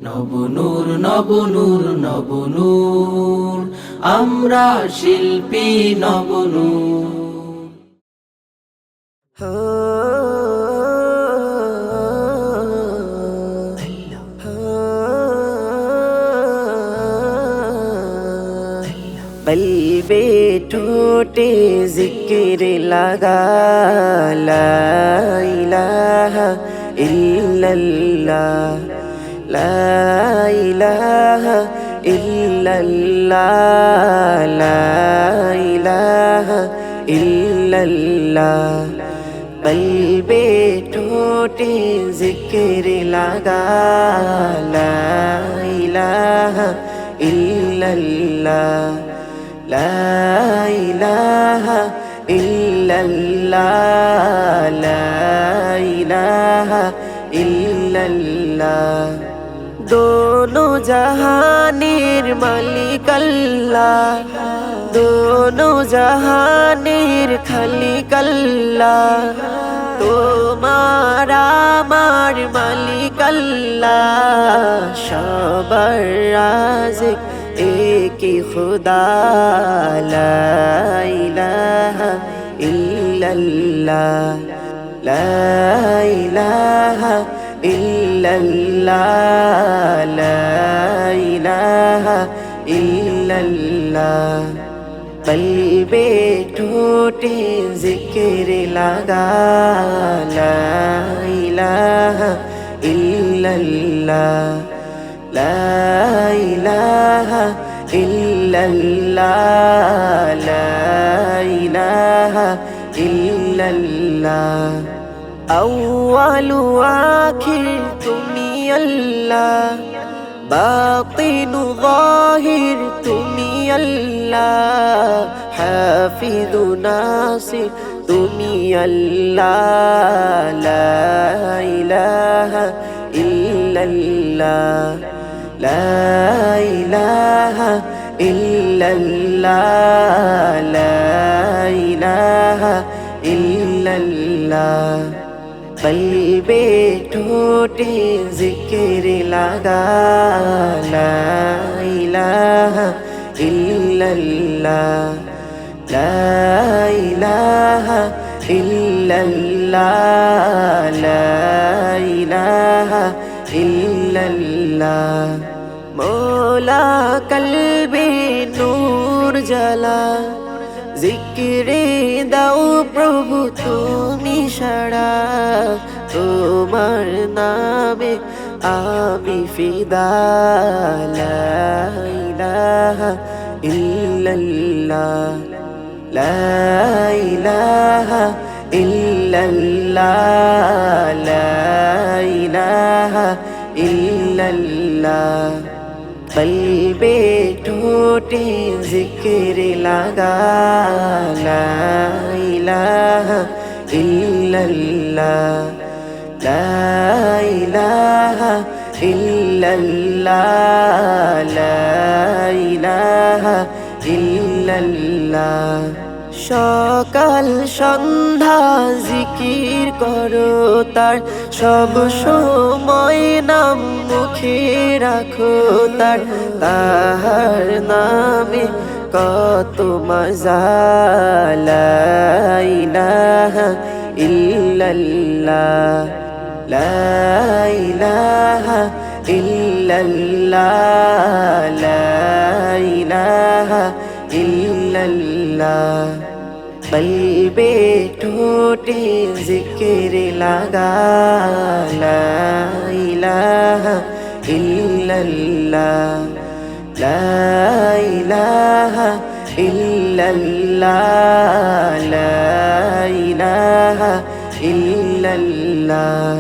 নবনূর নবনূর নবনূর, আমরা শিল্পী নবনূর। कल्बे ठोटे जिक्र लगा ला इलाहा इल्लल्लाह, ला इलाहा इल्लल्लाह, ला इलाहा इल्लल्लाह। कल्बे ठोटे जिक्र लगा ला इलाहा इल्लल्लाह, ला इलाहा इल्लल्लाह, ला इलाहा इल्लल्लाह। दोनों जहानेर मालिक अल्लाह, दोनों जहानेर खालिक अल्लाह। তোমার আমার মালিক আল্লাহ, সবার রাজিক একই খুদা। লা ইলাহা ইল্লাল্লাহ, লা ইলাহা ইল্লাল্লাহ, লা ইলাহা ইল্লাল্লাহ। कल्बे ठोटे जिक्र लगा ला इलाहा इल्लल्लाह, ला इलाहा इल्लल्लाह, ला इलाहा इल्लल्लाह। अव्वल आखिर तुमी अल्लाह, बातिन ज़ाहिर तुमी अल्लाह, हाफिज़ नासिर तुमी अल्लाह। ला इलाहा इल्लल्लाह, ला इलाहा इल्लल्लाह, ला इलाहा इल्लल्लाह। कल्बे ठोटे जिक्र लगा ला इलाहा इल्लल्लाह, ला इलाहा इल्लल्लाह, ला इलाहा इल्लल्लाह। मौला कल्बे नूर जला, जिक्रे दाओ प्रभु तुमी सारा। তোমার নামে আমি ফিদা। লা ইলাহা ইল্লাল্লাহ, লা ইলাহা ইল্লাল্লাহ, লা ইলাহা ইল্লাল্লাহ। कल्बे ठोटे जिक्र लगा ला इलाहा इल्लल्लाह, ला इलाहा इल्लल्लाह, ला इलाहा इल्लल्लाह। সকাল সন্ধ্যা জিকির করো তার, সব সময় নাম মুখে রাখো তার। তাহার নামে কত মজা। লা ইলাহা ইল্লাল্লাহ, লা ইলাহা ইল্লাল্লাহ, লা ইলাহা ইল্লাল্লাহ। कल्बे ठोटे जिक्र लगा ला इलाहा इल्लल्लाह, ला इलाहा इल्लल्लाह, ला इलाहा इल्लल्लाह।